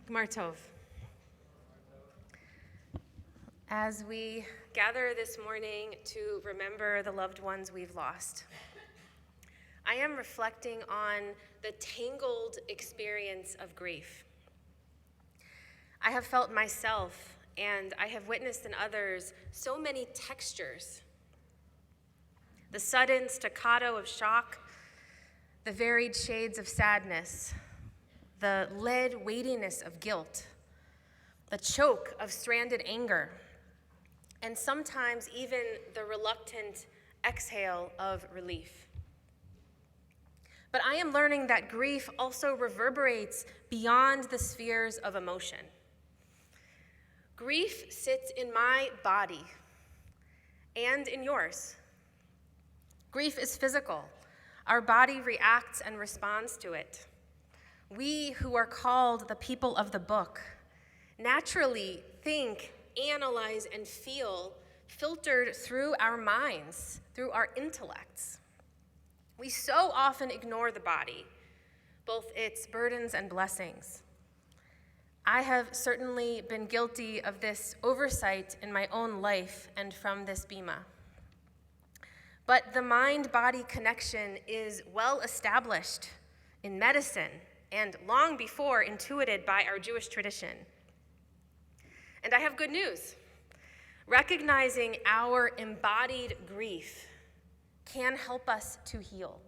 Gmar Tov. As we gather this morning to remember the loved ones we've lost, I am reflecting on the tangled experience of grief. I have felt myself, and I have witnessed in others, so many textures. The sudden staccato of shock, the varied shades of sadness, the lead weightiness of guilt, the choke of stranded anger, and sometimes even the reluctant exhale of relief. But I am learning that grief also reverberates beyond the spheres of emotion. Grief sits in my body and in yours. Grief is physical. Our body reacts and responds to it. We who are called the people of the book naturally think, analyze, and feel filtered through our minds, through our intellects. We so often ignore the body, both its burdens and blessings. I have certainly been guilty of this oversight in my own life and from this bima. But the mind-body connection is well established in medicine and long before intuited by our Jewish tradition. And I have good news. Recognizing our embodied grief can help us to heal.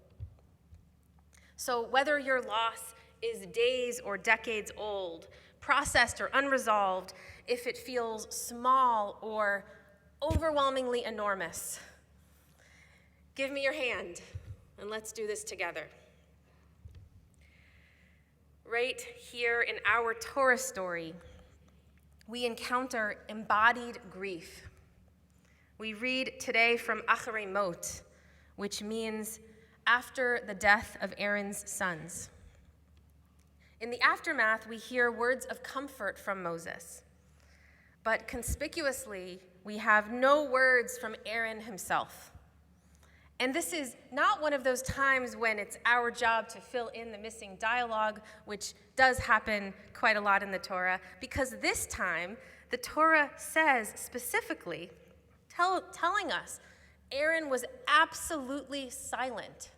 So whether your loss is days or decades old, processed or unresolved, if it feels small or overwhelmingly enormous, give me your hand and let's do this together. Right here in our Torah story, we encounter embodied grief. We read today from Acharei Mot, which means after the death of Aaron's sons. In the aftermath, we hear words of comfort from Moses. But conspicuously, we have no words from Aaron himself. And this is not one of those times when it's our job to fill in the missing dialogue, which does happen quite a lot in the Torah, because this time, the Torah says specifically, telling us, Aaron was absolutely silent.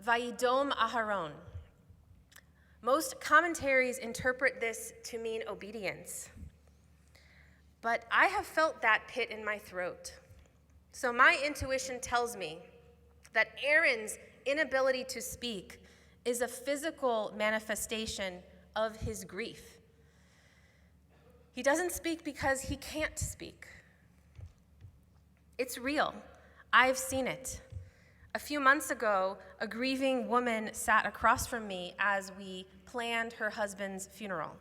Vayidom Aharon. Most commentaries interpret this to mean obedience. But I have felt that pit in my throat. So my intuition tells me that Aaron's inability to speak is a physical manifestation of his grief. He doesn't speak because he can't speak. It's real. I've seen it. A few months ago, a grieving woman sat across from me as we planned her husband's funeral.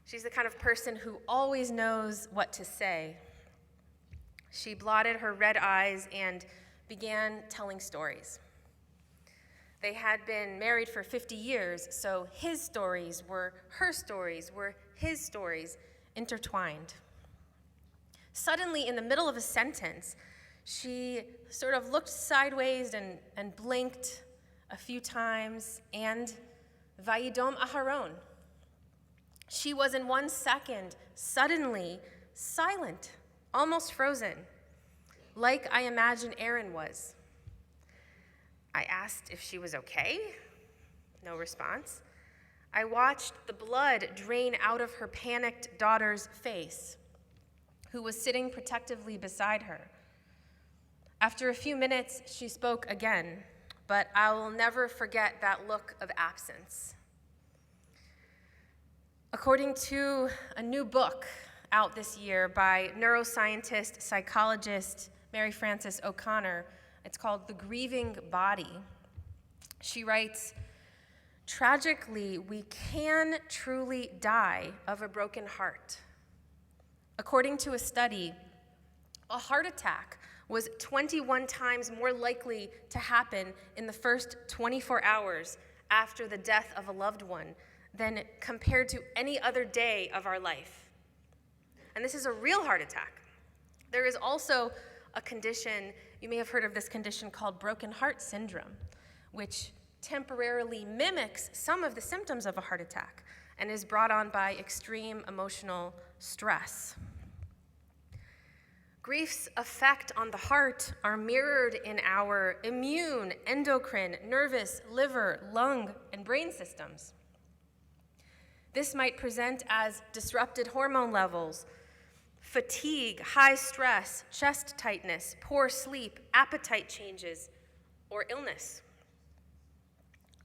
She's the kind of person who always knows what to say. She blotted her red eyes and began telling stories. They had been married for 50 years, so his stories were her stories, were his stories intertwined. Suddenly, in the middle of a sentence, she sort of looked sideways and blinked a few times, and Vayidom Aharon. She was in 1 second suddenly silent, almost frozen, like I imagine Aaron was. I asked if she was okay. No response. I watched the blood drain out of her panicked daughter's face, who was sitting protectively beside her. After a few minutes, she spoke again, but I will never forget that look of absence. According to a new book out this year by neuroscientist, psychologist Mary Frances O'Connor, it's called The Grieving Body. She writes, "Tragically, we can truly die of a broken heart. According to a study, a heart attack was 21 times more likely to happen in the first 24 hours after the death of a loved one than compared to any other day of our life. And this is a real heart attack. There is also a condition, you may have heard of this condition called broken heart syndrome, which temporarily mimics some of the symptoms of a heart attack and is brought on by extreme emotional stress. Grief's effect on the heart are mirrored in our immune, endocrine, nervous, liver, lung, and brain systems. This might present as disrupted hormone levels, fatigue, high stress, chest tightness, poor sleep, appetite changes, or illness.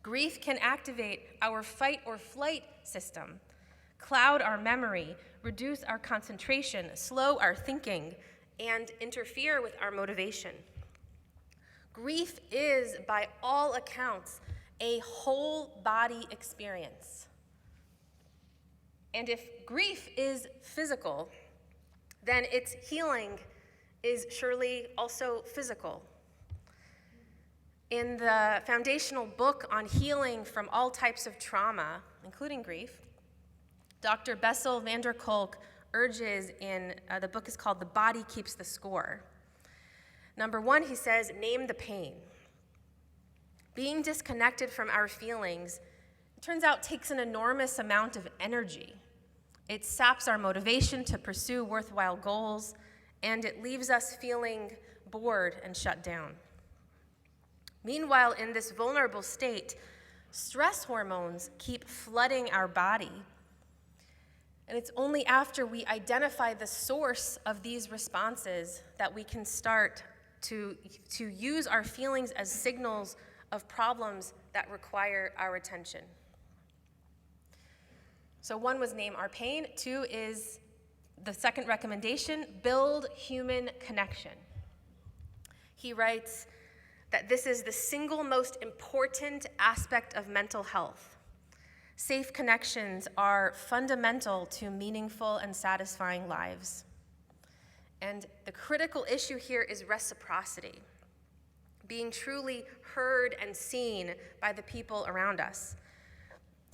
Grief can activate our fight or flight system, cloud our memory, reduce our concentration, slow our thinking, and interfere with our motivation. Grief is, by all accounts, a whole body experience. And if grief is physical, then its healing is surely also physical. In the foundational book on healing from all types of trauma, including grief, Dr. Bessel van der Kolk urges the book is called The Body Keeps the Score. Number one, he says, name the pain. Being disconnected from our feelings, it turns out, takes an enormous amount of energy. It saps our motivation to pursue worthwhile goals, and it leaves us feeling bored and shut down. Meanwhile, in this vulnerable state, stress hormones keep flooding our body. And it's only after we identify the source of these responses that we can start to use our feelings as signals of problems that require our attention. So one was name our pain. Two is the second recommendation, build human connection. He writes that this is the single most important aspect of mental health. Safe connections are fundamental to meaningful and satisfying lives. And the critical issue here is reciprocity, being truly heard and seen by the people around us,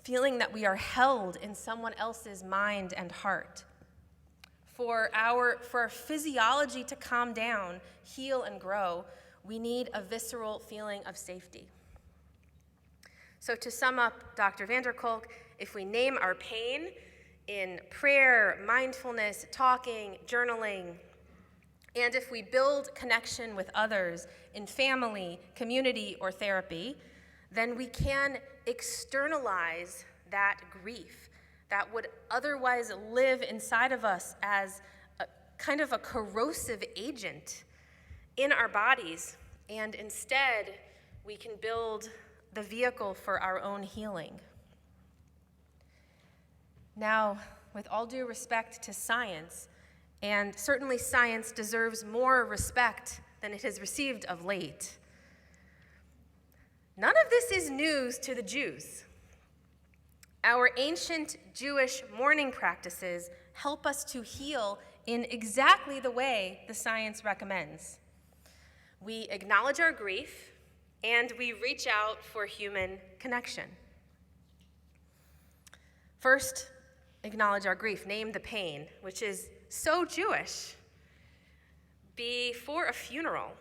feeling that we are held in someone else's mind and heart. For our physiology to calm down, heal, and grow, we need a visceral feeling of safety. So to sum up Dr. van der Kolk, if we name our pain in prayer, mindfulness, talking, journaling, and if we build connection with others in family, community, or therapy, then we can externalize that grief that would otherwise live inside of us as a kind of a corrosive agent in our bodies, and instead we can build the vehicle for our own healing. Now, with all due respect to science, and certainly science deserves more respect than it has received of late, none of this is news to the Jews. Our ancient Jewish mourning practices help us to heal in exactly the way the science recommends. We acknowledge our grief, and we reach out for human connection. First, acknowledge our grief, name the pain, which is so Jewish. Before a funeral,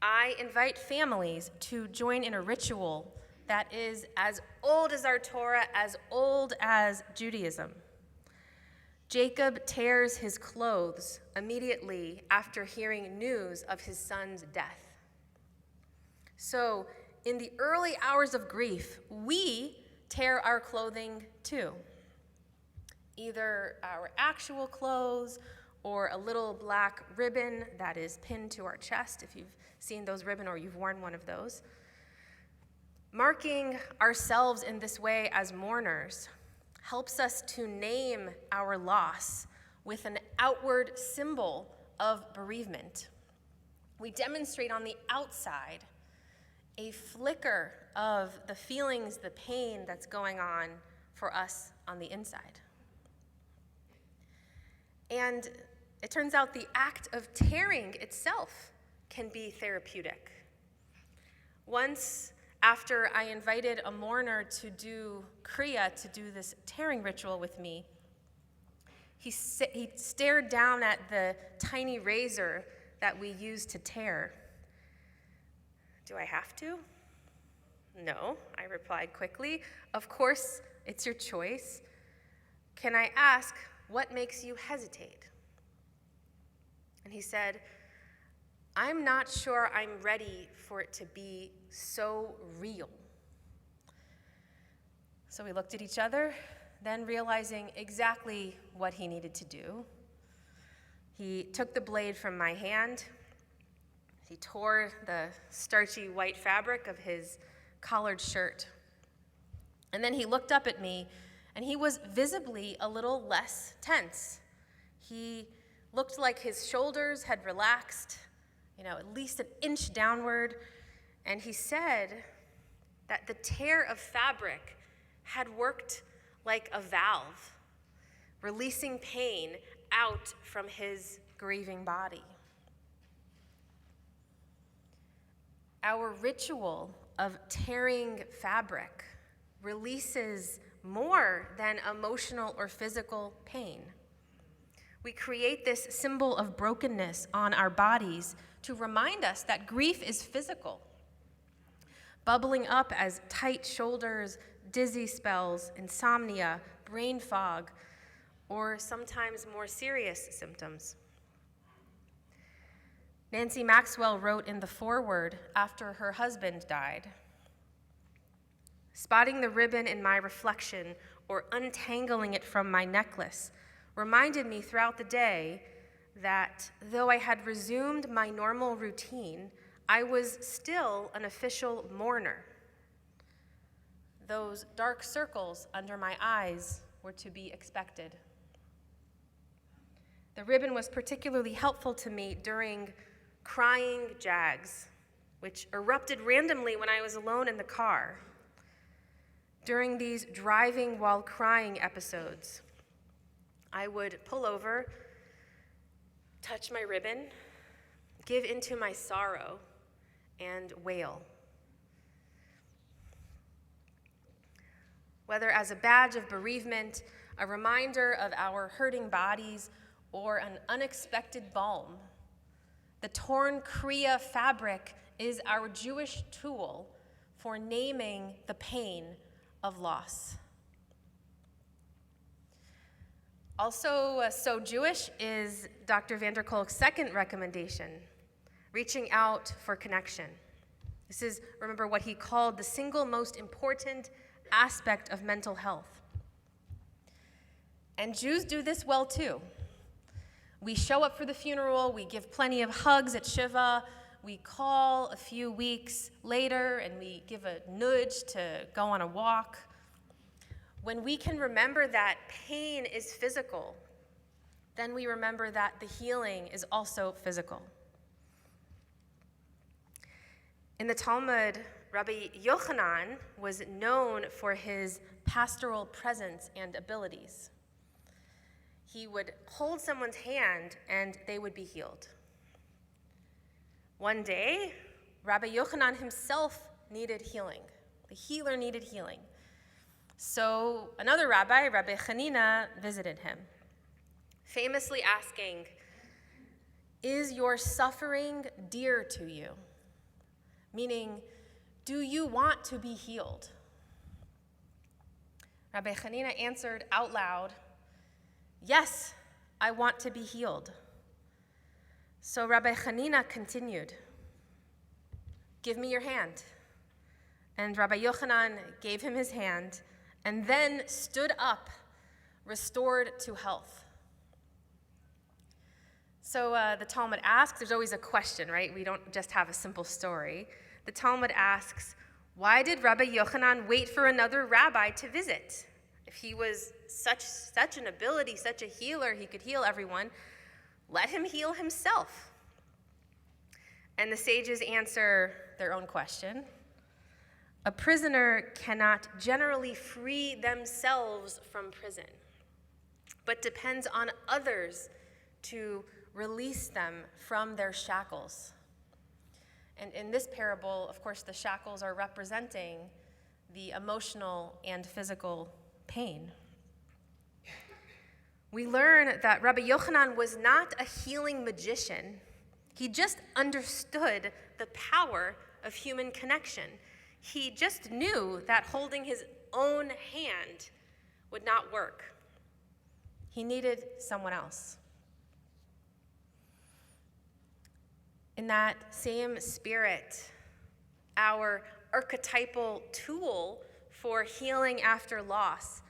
I invite families to join in a ritual that is as old as our Torah, as old as Judaism. Jacob tears his clothes immediately after hearing news of his son's death. So, in the early hours of grief, we tear our clothing too. Either our actual clothes or a little black ribbon that is pinned to our chest, if you've seen those ribbon or you've worn one of those. Marking ourselves in this way as mourners helps us to name our loss with an outward symbol of bereavement. We demonstrate on the outside a flicker of the feelings, the pain that's going on for us on the inside. And it turns out the act of tearing itself can be therapeutic. Once, after I invited a mourner to do Kriya, to do this tearing ritual with me, he stared down at the tiny razor that we use to tear. Do I have to? "No," I replied quickly. "Of course, it's your choice. Can I ask what makes you hesitate?" And he said, "I'm not sure I'm ready for it to be so real." So we looked at each other, then realizing exactly what he needed to do. He took the blade from my hand. He tore the starchy white fabric of his collared shirt. And then he looked up at me, and he was visibly a little less tense. He looked like his shoulders had relaxed, at least an inch downward. And he said that the tear of fabric had worked like a valve, releasing pain out from his grieving body. Our ritual of tearing fabric releases more than emotional or physical pain. We create this symbol of brokenness on our bodies to remind us that grief is physical, bubbling up as tight shoulders, dizzy spells, insomnia, brain fog, or sometimes more serious symptoms. Nancy Maxwell wrote in the foreword after her husband died, "Spotting the ribbon in my reflection or untangling it from my necklace reminded me throughout the day that though I had resumed my normal routine, I was still an official mourner. Those dark circles under my eyes were to be expected." The ribbon was particularly helpful to me during crying jags, which erupted randomly when I was alone in the car. During these driving while crying episodes, I would pull over, touch my ribbon, give into my sorrow, and wail. Whether as a badge of bereavement, a reminder of our hurting bodies, or an unexpected balm, the torn kriya fabric is our Jewish tool for naming the pain of loss. Also, so Jewish is Dr. Vander Kolk's second recommendation, reaching out for connection. This is, remember, what he called the single most important aspect of mental health. And Jews do this well too. We show up for the funeral, we give plenty of hugs at Shiva, we call a few weeks later, and we give a nudge to go on a walk. When we can remember that pain is physical, then we remember that the healing is also physical. In the Talmud, Rabbi Yochanan was known for his pastoral presence and abilities. He would hold someone's hand and they would be healed. One day, Rabbi Yochanan himself needed healing. The healer needed healing. So another rabbi, Rabbi Hanina, visited him, famously asking, "Is your suffering dear to you?" Meaning, do you want to be healed? Rabbi Hanina answered out loud, "Yes, I want to be healed." So Rabbi Hanina continued, "Give me your hand." And Rabbi Yochanan gave him his hand and then stood up, restored to health. So the Talmud asks, there's always a question, right? We don't just have a simple story. The Talmud asks, why did Rabbi Yochanan wait for another rabbi to visit? If he was such an ability, such a healer, he could heal everyone, let him heal himself. And the sages answer their own question. A prisoner cannot generally free themselves from prison, but depends on others to release them from their shackles. And in this parable, of course, the shackles are representing the emotional and physical pain. We learn that Rabbi Yochanan was not a healing magician. He just understood the power of human connection. he just knew that holding his own hand would not work. He needed someone else. In that same spirit, our archetypal tool for healing after loss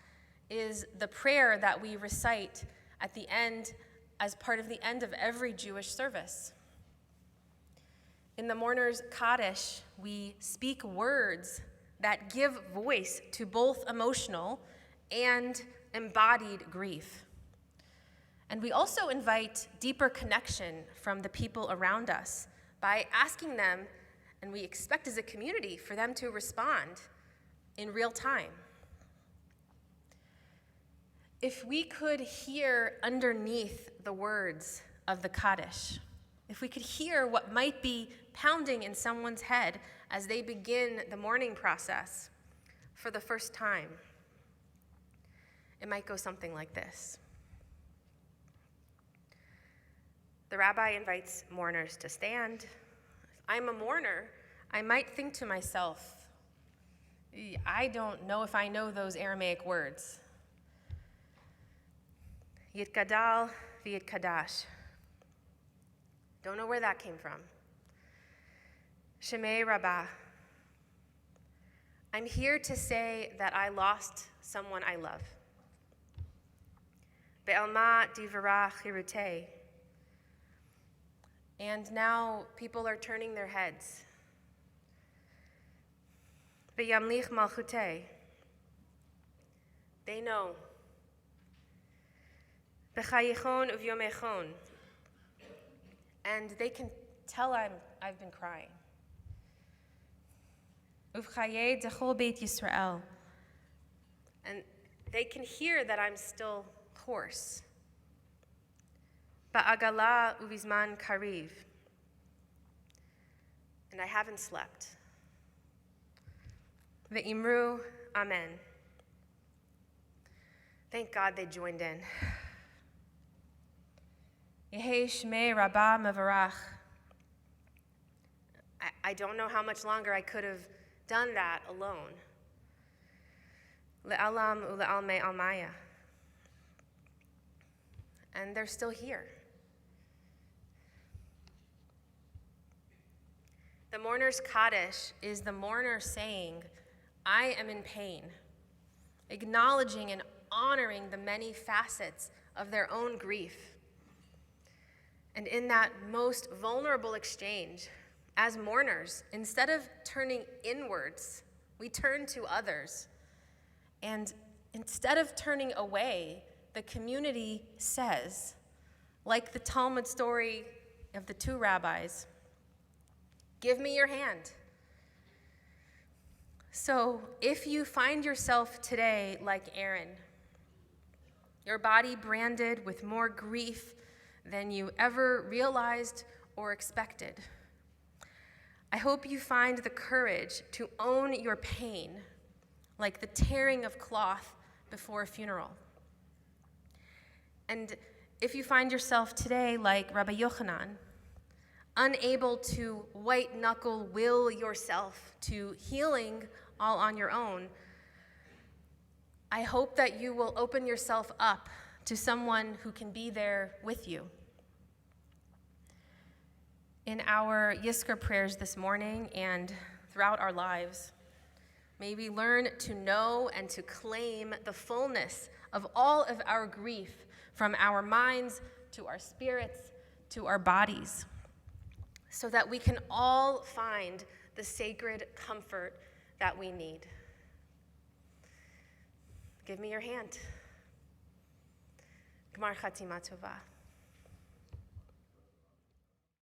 is the prayer that we recite at the end as part of the end of every Jewish service. In the mourner's Kaddish, we speak words that give voice to both emotional and embodied grief. And we also invite deeper connection from the people around us by asking them, and we expect as a community for them to respond in real time. If we could hear underneath the words of the Kaddish, if we could hear what might be pounding in someone's head as they begin the mourning process for the first time, it might go something like this. The rabbi invites mourners to stand. If I'm a mourner, I might think to myself, I don't know if I know those Aramaic words. Yitkadal v'yitkadash. Don't know where that came from. Shemei Rabbi. I'm here to say that I lost someone I love. Be'alma divara chirutei. And now people are turning their heads. Be'yamlich malchutei. They know. Bechayichon uvyomechon. And they can tell I've been crying. Uvchaye dechol beit Yisrael. And they can hear that I'm still hoarse. Ba'agala uvizman kariv. And I haven't slept. Ve'imru amen. Thank God they joined in. Yehei shmei rabba mevarach. I don't know how much longer I could have done that alone. Le'alam u'le'almei almaya. And they're still here. The mourner's Kaddish is the mourner saying, I am in pain, acknowledging and honoring the many facets of their own grief. And in that most vulnerable exchange, as mourners, instead of turning inwards, we turn to others. And instead of turning away, the community says, like the Talmud story of the two rabbis, give me your hand. So if you find yourself today like Aaron, your body branded with more grief than you ever realized or expected, I hope you find the courage to own your pain, like the tearing of cloth before a funeral. And if you find yourself today like Rabbi Yochanan, unable to white-knuckle will yourself to healing all on your own, I hope that you will open yourself up to someone who can be there with you. In our Yizkor prayers this morning and throughout our lives, may we learn to know and to claim the fullness of all of our grief, from our minds to our spirits to our bodies, so that we can all find the sacred comfort that we need. Give me your hand. Gmar Chatima Tova.